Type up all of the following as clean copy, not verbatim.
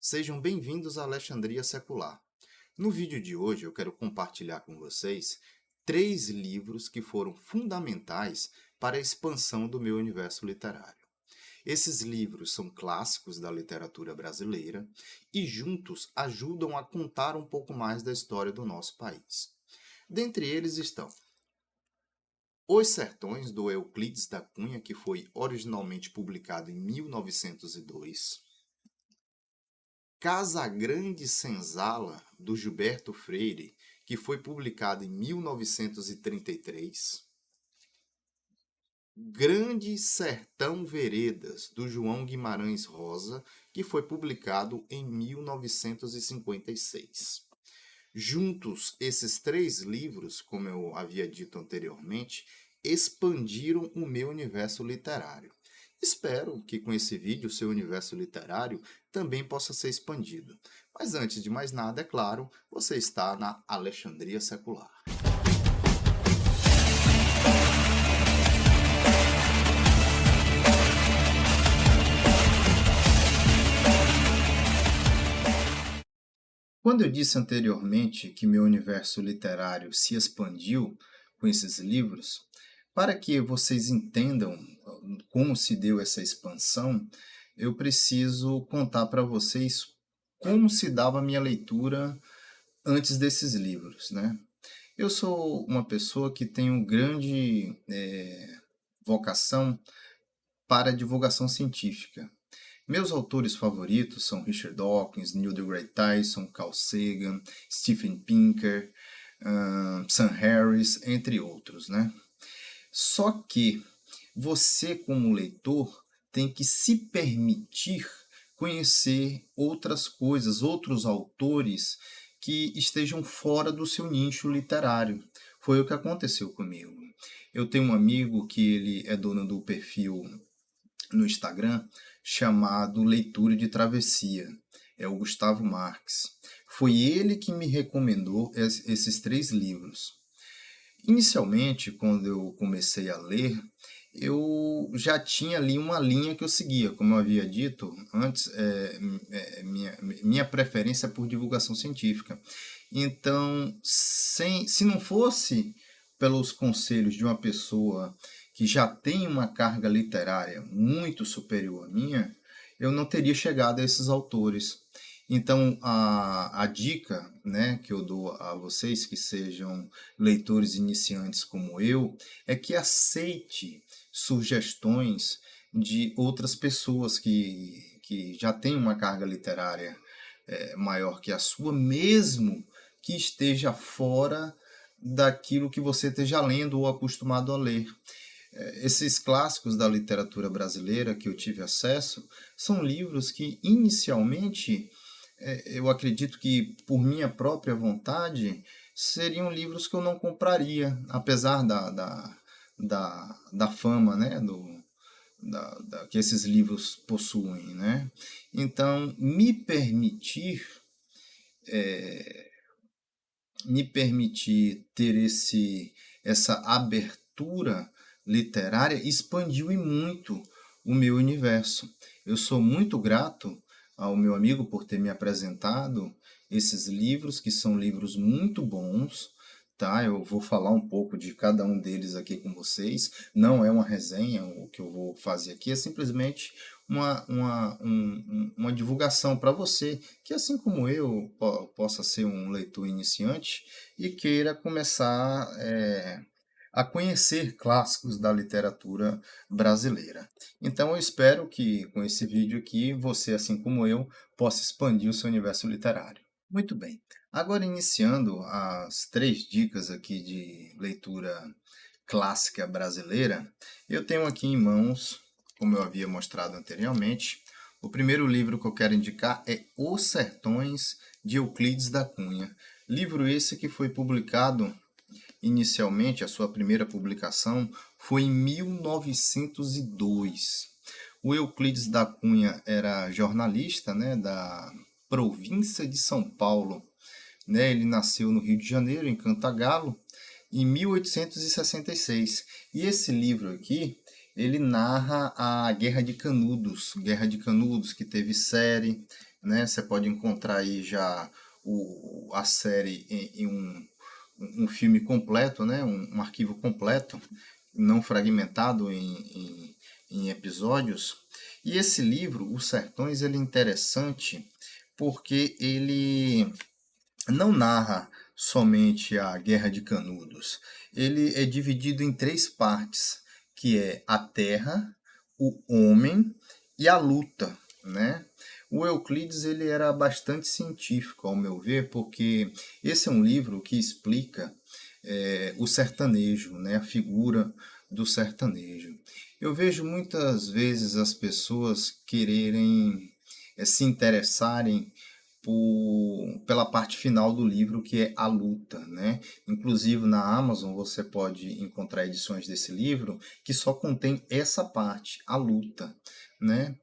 Sejam bem-vindos à Alexandria Secular. No vídeo de hoje eu quero compartilhar com vocês 3 livros que foram fundamentais para a expansão do meu universo literário. Esses livros são clássicos da literatura brasileira e juntos ajudam a contar um pouco mais da história do nosso país. Dentre eles estão Os Sertões, do Euclides da Cunha, que foi originalmente publicado em 1902. Casagrande Senzala, do Gilberto Freire, que foi publicado em 1933. Grande Sertão Veredas, do João Guimarães Rosa, que foi publicado em 1956. Juntos, esses 3 livros, como eu havia dito anteriormente, expandiram o meu universo literário. Espero que com esse vídeo o seu universo literário também possa ser expandido. Mas antes de mais nada, é claro, você está na Alexandria Secular. Quando eu disse anteriormente que meu universo literário se expandiu com esses livros, para que vocês entendam como se deu essa expansão, eu preciso contar para vocês como se dava a minha leitura antes desses livros, né? Eu sou uma pessoa que tem uma grande vocação para a divulgação científica. Meus autores favoritos são Richard Dawkins, Neil deGrasse Tyson, Carl Sagan, Steven Pinker, Sam Harris, entre outros, né? Só que você, como leitor, tem que se permitir conhecer outras coisas, outros autores que estejam fora do seu nicho literário. Foi o que aconteceu comigo. Eu tenho um amigo que ele é dono do perfil no Instagram chamado Leitura de Travessia. É o Gustavo Marques. Foi ele que me recomendou esses 3 livros. Inicialmente, quando eu comecei a ler, eu já tinha ali uma linha que eu seguia. Como eu havia dito antes, minha preferência é por divulgação científica. Então, se não fosse pelos conselhos de uma pessoa que já tem uma carga literária muito superior à minha, eu não teria chegado a esses autores. Então, a dica, né, que eu dou a vocês que sejam leitores iniciantes como eu, é que aceite sugestões de outras pessoas que já têm uma carga literária maior que a sua, mesmo que esteja fora daquilo que você esteja lendo ou acostumado a ler. Esses clássicos da literatura brasileira que eu tive acesso são livros que, inicialmente, eu acredito que, por minha própria vontade, seriam livros que eu não compraria, apesar da fama, né, que esses livros possuem, né? Então, me permitir ter essa abertura literária expandiu e muito o meu universo. Eu sou muito grato ao meu amigo por ter me apresentado esses livros, que são livros muito bons, tá? Eu vou falar um pouco de cada um deles aqui com vocês. Não é uma resenha, o que eu vou fazer aqui é simplesmente uma divulgação para você, que assim como eu possa ser um leitor iniciante e queira começar a conhecer clássicos da literatura brasileira. Então eu espero que com esse vídeo aqui você, assim como eu, possa expandir o seu universo literário. Muito bem. Agora iniciando as 3 dicas aqui de leitura clássica brasileira, eu tenho aqui em mãos, como eu havia mostrado anteriormente, o primeiro livro que eu quero indicar é Os Sertões, de Euclides da Cunha. Livro esse que foi publicado inicialmente, a sua primeira publicação foi em 1902. O Euclides da Cunha era jornalista, né, da província de São Paulo. Né? Ele nasceu no Rio de Janeiro, em Cantagalo, em 1866. E esse livro aqui, ele narra a Guerra de Canudos que teve série, né? Você pode encontrar aí já a série em um filme completo, né? Um arquivo completo, não fragmentado em episódios. E esse livro, Os Sertões, ele é interessante porque ele não narra somente a Guerra de Canudos. Ele é dividido em três partes, que é a terra, o homem e a luta, né? O Euclides ele era bastante científico, ao meu ver, porque esse é um livro que explica o sertanejo, né? A figura do sertanejo. Eu vejo muitas vezes as pessoas quererem se interessarem pela parte final do livro, que é a luta, né? Inclusive na Amazon você pode encontrar edições desse livro que só contém essa parte, a luta, né?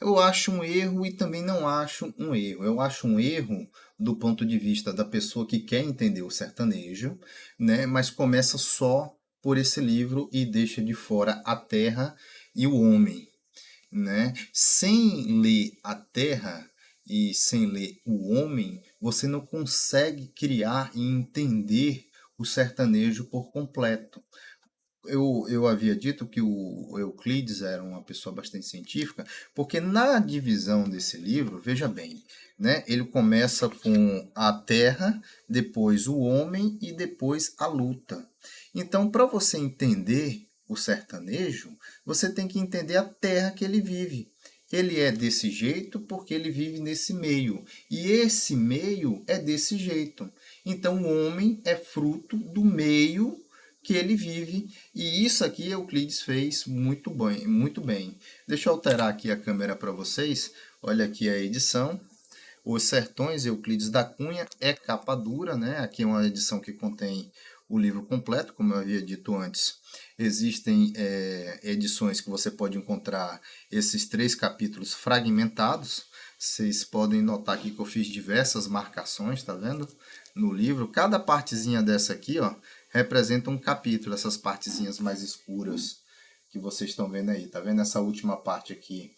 Eu acho um erro e também não acho um erro. Eu acho um erro do ponto de vista da pessoa que quer entender o sertanejo, né? Mas começa só por esse livro e deixa de fora a terra e o homem, né? Sem ler a terra e sem ler o homem, você não consegue criar e entender o sertanejo por completo. Eu havia dito que o Euclides era uma pessoa bastante científica, porque na divisão desse livro, veja bem, né, ele começa com a terra, depois o homem e depois a luta. Então, para você entender o sertanejo, você tem que entender a terra que ele vive. Ele é desse jeito porque ele vive nesse meio. E esse meio é desse jeito. Então, o homem é fruto do meio que ele vive, e isso aqui Euclides fez muito bem, muito bem. Deixa eu alterar aqui a câmera para vocês. Olha aqui a edição. Os Sertões, Euclides da Cunha, é capa dura, né? Aqui é uma edição que contém o livro completo, como eu havia dito antes. Existem edições que você pode encontrar esses 3 capítulos fragmentados. Vocês podem notar aqui que eu fiz diversas marcações, tá vendo? No livro, cada partezinha dessa aqui, ó, representa um capítulo, essas partezinhas mais escuras que vocês estão vendo aí, tá vendo? Essa última parte aqui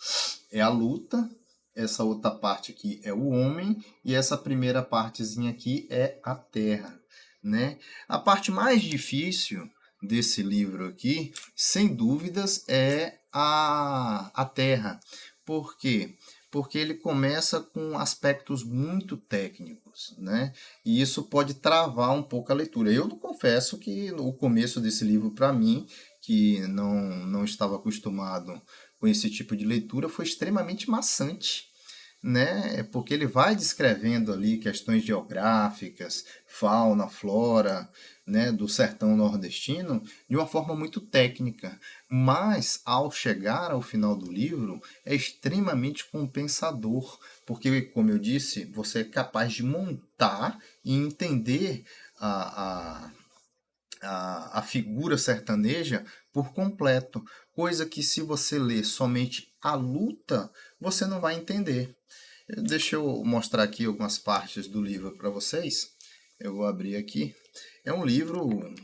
é a luta, essa outra parte aqui é o homem e essa primeira partezinha aqui é a terra, né? A parte mais difícil desse livro aqui, sem dúvidas, é a terra. Por quê? Porque ele começa com aspectos muito técnicos, né? E isso pode travar um pouco a leitura. Eu confesso que o começo desse livro, para mim, que não estava acostumado com esse tipo de leitura, foi extremamente maçante, né? Porque ele vai descrevendo ali questões geográficas, fauna, flora, né, do sertão nordestino de uma forma muito técnica, mas ao chegar ao final do livro é extremamente compensador, porque, como eu disse, você é capaz de montar e entender a figura sertaneja por completo, coisa que se você ler somente a luta, você não vai entender. Deixa eu mostrar aqui algumas partes do livro para vocês. Eu vou abrir aqui. É um livro,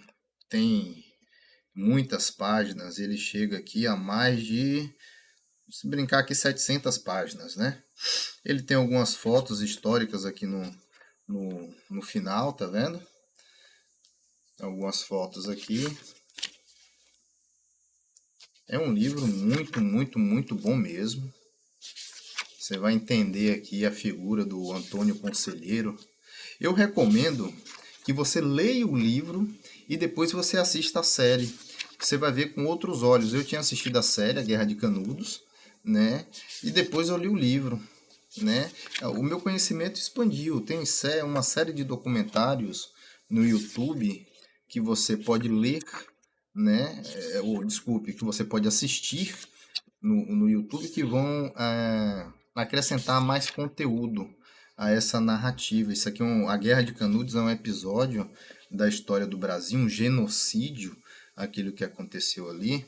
tem muitas páginas, ele chega aqui a mais de, se brincar aqui, 700 páginas, né? Ele tem algumas fotos históricas aqui no final, tá vendo? Algumas fotos aqui. É um livro muito, muito, muito bom mesmo. Você vai entender aqui a figura do Antônio Conselheiro. Eu recomendo que você leia o livro e depois você assista a série. Você vai ver com outros olhos. Eu tinha assistido a série, A Guerra de Canudos, né? E depois eu li o livro, né? O meu conhecimento expandiu. Tem uma série de documentários no YouTube que você pode ler, né? Ou, desculpe, que você pode assistir no YouTube que vão acrescentar mais conteúdo a essa narrativa. Isso aqui a Guerra de Canudos é um episódio da história do Brasil, um genocídio, aquilo que aconteceu ali,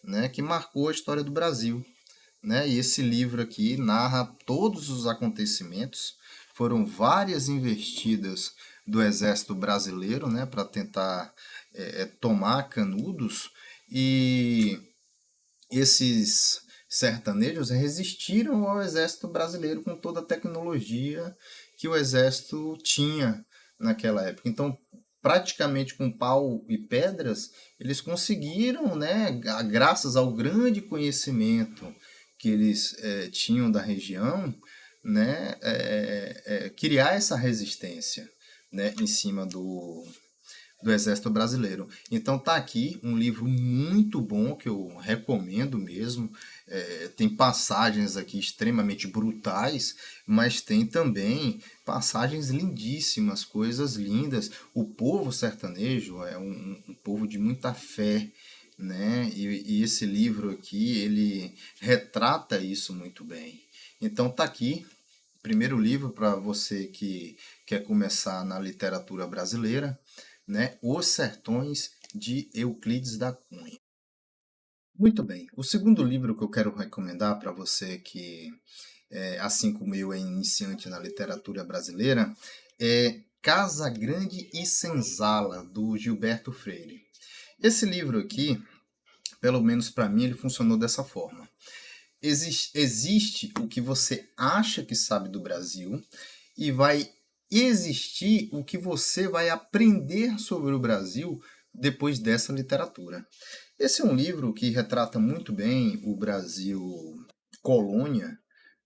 né, que marcou a história do Brasil, né? E esse livro aqui narra todos os acontecimentos. Foram várias investidas do exército brasileiro, né, para tentar tomar Canudos, e esses sertanejos resistiram ao exército brasileiro com toda a tecnologia que o exército tinha naquela época. Então, praticamente com pau e pedras, eles conseguiram, né, graças ao grande conhecimento que eles tinham da região, né, criar essa resistência, né, em cima do Exército Brasileiro. Então tá aqui um livro muito bom que eu recomendo mesmo. Tem passagens aqui extremamente brutais, mas tem também passagens lindíssimas, coisas lindas. O povo sertanejo é um povo de muita fé, né? E esse livro aqui ele retrata isso muito bem. Então tá aqui primeiro livro para você que quer começar na literatura brasileira, né? Os Sertões de Euclides da Cunha. Muito bem. O segundo livro que eu quero recomendar para você que, assim como eu, é iniciante na literatura brasileira, é Casa Grande e Senzala, do Gilberto Freire. Esse livro aqui, pelo menos para mim, ele funcionou dessa forma. Existe o que você acha que sabe do Brasil e vai existir o que você vai aprender sobre o Brasil depois dessa literatura. Esse é um livro que retrata muito bem o Brasil colônia,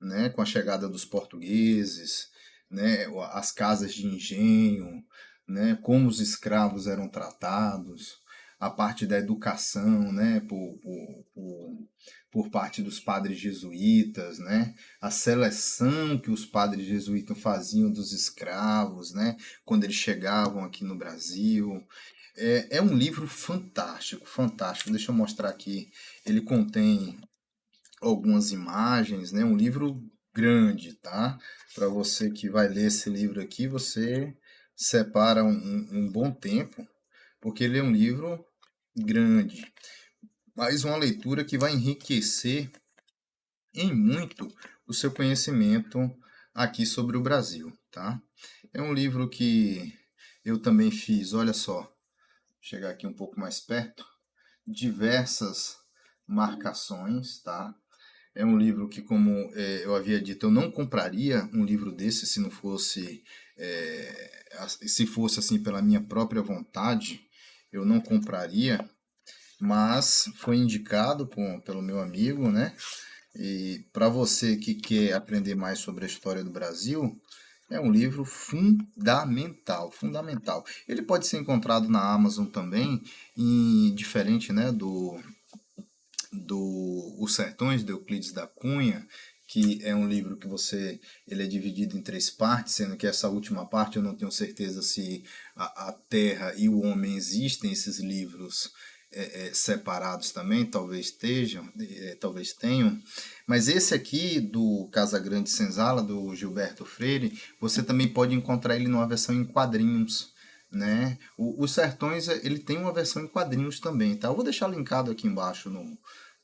né, com a chegada dos portugueses, né, as casas de engenho, né, como os escravos eram tratados, a parte da educação, né, por parte dos padres jesuítas, né, a seleção que os padres jesuítas faziam dos escravos, né, quando eles chegavam aqui no Brasil. É um livro fantástico, fantástico. Deixa eu mostrar aqui. Ele contém algumas imagens, né? Um livro grande, tá? Para você que vai ler esse livro aqui, você separa um bom tempo, porque ele é um livro grande, mas uma leitura que vai enriquecer em muito o seu conhecimento aqui sobre o Brasil, tá? É um livro que eu também fiz, olha só, chegar aqui um pouco mais perto, diversas marcações, tá? É um livro que, como eu havia dito, eu não compraria um livro desse se não fosse, se fosse assim pela minha própria vontade, eu não compraria, mas foi indicado pelo meu amigo, né? E para você que quer aprender mais sobre a história do Brasil, é um livro fundamental, fundamental. Ele pode ser encontrado na Amazon também, diferente, né, do Os Sertões de Euclides da Cunha, que é um livro que ele é dividido em três partes, sendo que essa última parte eu não tenho certeza se a Terra e o Homem existem, esses livros separados também, talvez tenham, mas esse aqui do Casa Grande Senzala, do Gilberto Freire, você também pode encontrar ele numa versão em quadrinhos, né? Os Sertões, ele tem uma versão em quadrinhos também, tá? Eu vou deixar linkado aqui embaixo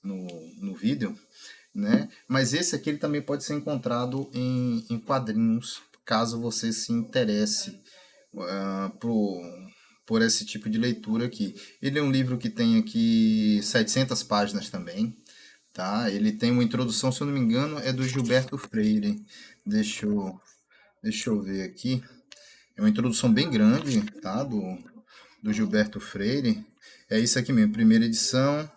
no vídeo, né? Mas esse aqui ele também pode ser encontrado em quadrinhos, caso você se interesse por esse tipo de leitura aqui. Ele é um livro que tem aqui 700 páginas também, tá? Ele tem uma introdução, se eu não me engano, é do Gilberto Freire. Deixa eu ver aqui. É uma introdução bem grande, tá? Do Gilberto Freire. É isso aqui mesmo, primeira edição.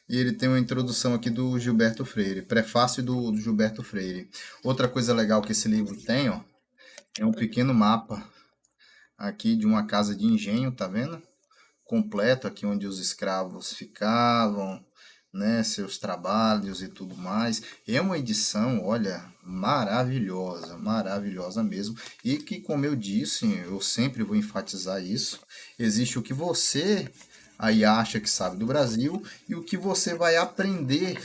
E ele tem uma introdução aqui do Gilberto Freire, prefácio do Gilberto Freire. Outra coisa legal que esse livro tem, ó, é um pequeno mapa aqui de uma casa de engenho, tá vendo? Completo aqui onde os escravos ficavam, né, seus trabalhos e tudo mais. É uma edição, olha, maravilhosa, maravilhosa mesmo. E que, como eu disse, eu sempre vou enfatizar isso, existe o que você aí acha que sabe do Brasil e o que você vai aprender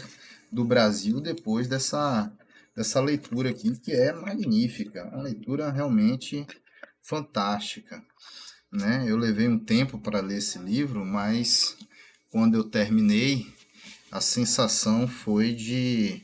do Brasil depois dessa leitura aqui, que é magnífica, uma leitura realmente fantástica, né? Eu levei um tempo para ler esse livro, mas quando eu terminei, a sensação foi de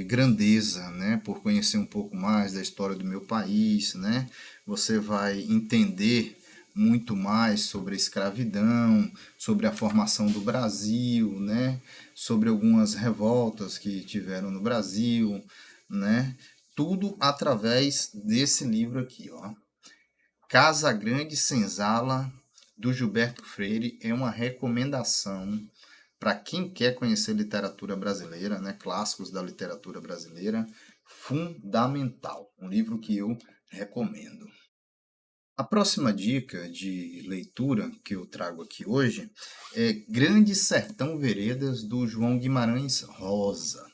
grandeza, né? Por conhecer um pouco mais da história do meu país, né? Você vai entender muito mais sobre a escravidão, sobre a formação do Brasil, né? Sobre algumas revoltas que tiveram no Brasil, né? Tudo através desse livro aqui, ó. Casa Grande Senzala, do Gilberto Freire, é uma recomendação para quem quer conhecer literatura brasileira, né? Clássicos da literatura brasileira, fundamental. Um livro que eu recomendo. A próxima dica de leitura que eu trago aqui hoje é Grande Sertão Veredas, do João Guimarães Rosa.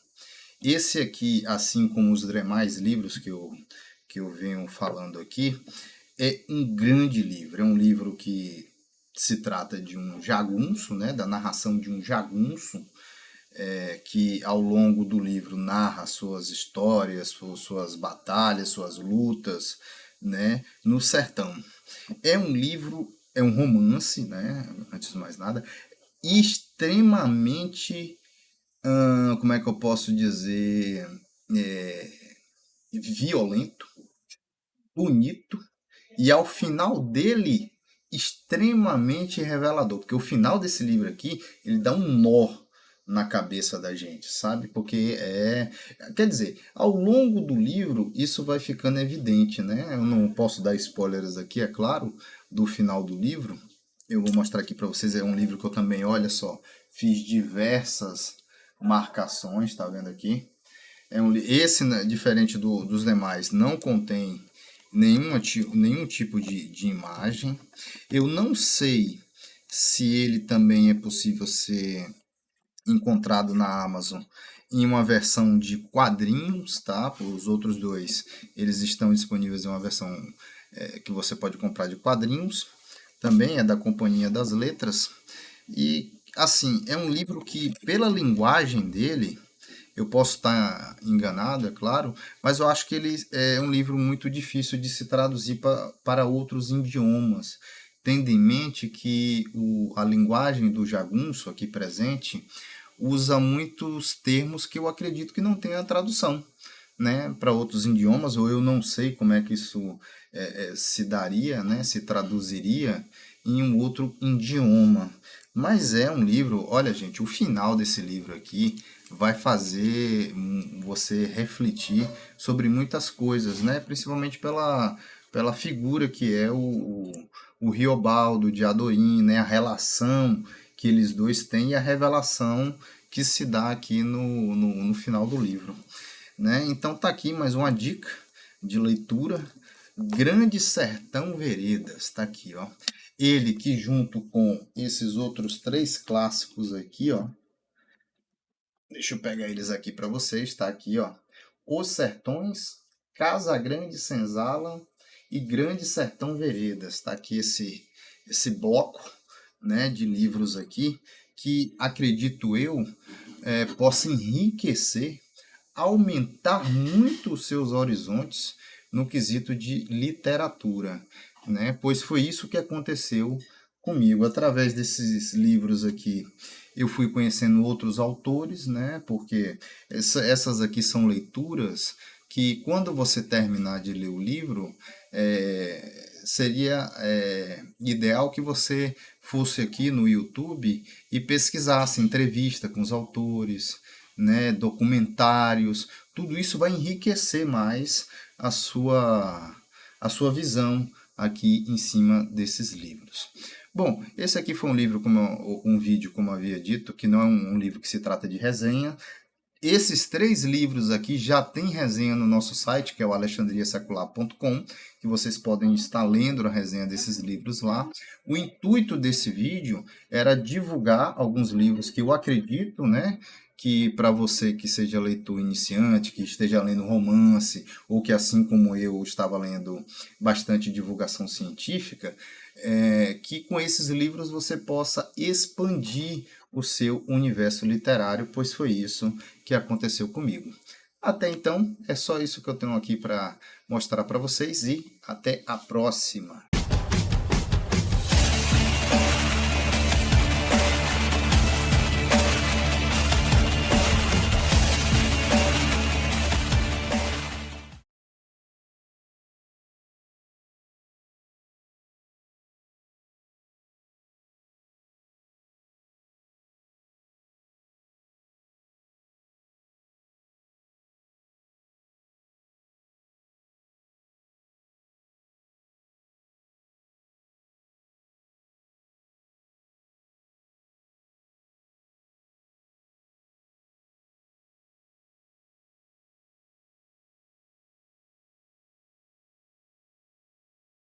Esse aqui, assim como os demais livros que eu venho falando aqui, é um grande livro. É um livro que se trata de um jagunço, né, da narração de um jagunço, que ao longo do livro narra suas histórias, suas batalhas, suas lutas, né, no sertão. É um livro, é um romance, né, antes de mais nada, extremamente, como é que eu posso dizer, é, violento, bonito, e ao final dele, extremamente revelador. Porque o final desse livro aqui, ele dá um nó na cabeça da gente, sabe? Porque quer dizer, ao longo do livro, isso vai ficando evidente, né? Eu não posso dar spoilers aqui, é claro, do final do livro. Eu vou mostrar aqui para vocês, é um livro que eu também, olha só, fiz diversas marcações, tá vendo aqui? Esse, né, diferente dos demais, não contém nenhum tipo de imagem. Eu não sei se ele também é possível ser encontrado na Amazon em uma versão de quadrinhos, tá? Os outros dois, eles estão disponíveis em uma versão que você pode comprar de quadrinhos. Também é da Companhia das Letras. E, assim, é um livro que, pela linguagem dele, eu posso estar enganado, é claro, mas eu acho que ele é um livro muito difícil de se traduzir para outros idiomas, tendo em mente que a linguagem do jagunço aqui presente usa muitos termos que eu acredito que não tenha tradução, né, para outros idiomas, ou eu não sei como é que isso se daria, né, se traduziria em um outro idioma. Mas é um livro, olha gente, o final desse livro aqui vai fazer você refletir sobre muitas coisas, né, principalmente pela figura que é o Riobaldo de Adorim, né, a relação que eles dois têm e a revelação que se dá aqui no final do livro, né? Então tá aqui mais uma dica de leitura, Grande Sertão Veredas, tá aqui, ó. Ele que junto com esses outros 3 clássicos aqui, ó. Deixa eu pegar eles aqui para vocês, tá aqui, ó. Os Sertões, Casa Grande Senzala e Grande Sertão Veredas, tá aqui esse bloco, né, de livros aqui que acredito eu possa enriquecer, aumentar muito os seus horizontes no quesito de literatura, né? Pois foi isso que aconteceu comigo. Através desses livros aqui, eu fui conhecendo outros autores, né? Porque essas aqui são leituras que, quando você terminar de ler o livro, seria ideal que você fosse aqui no YouTube e pesquisasse entrevista com os autores, né, documentários. Tudo isso vai enriquecer mais a sua visão aqui em cima desses livros. Bom, esse aqui foi um livro, um vídeo, como eu havia dito, que não é um livro que se trata de resenha. Esses 3 livros aqui já tem resenha no nosso site, que é o alexandriasecular.com, que vocês podem estar lendo a resenha desses livros lá. O intuito desse vídeo era divulgar alguns livros que eu acredito, né, que para você que seja leitor iniciante, que esteja lendo romance, ou que assim como eu estava lendo bastante divulgação científica, que com esses livros você possa expandir o seu universo literário, pois foi isso que aconteceu comigo. Até então, é só isso que eu tenho aqui para mostrar para vocês e até a próxima.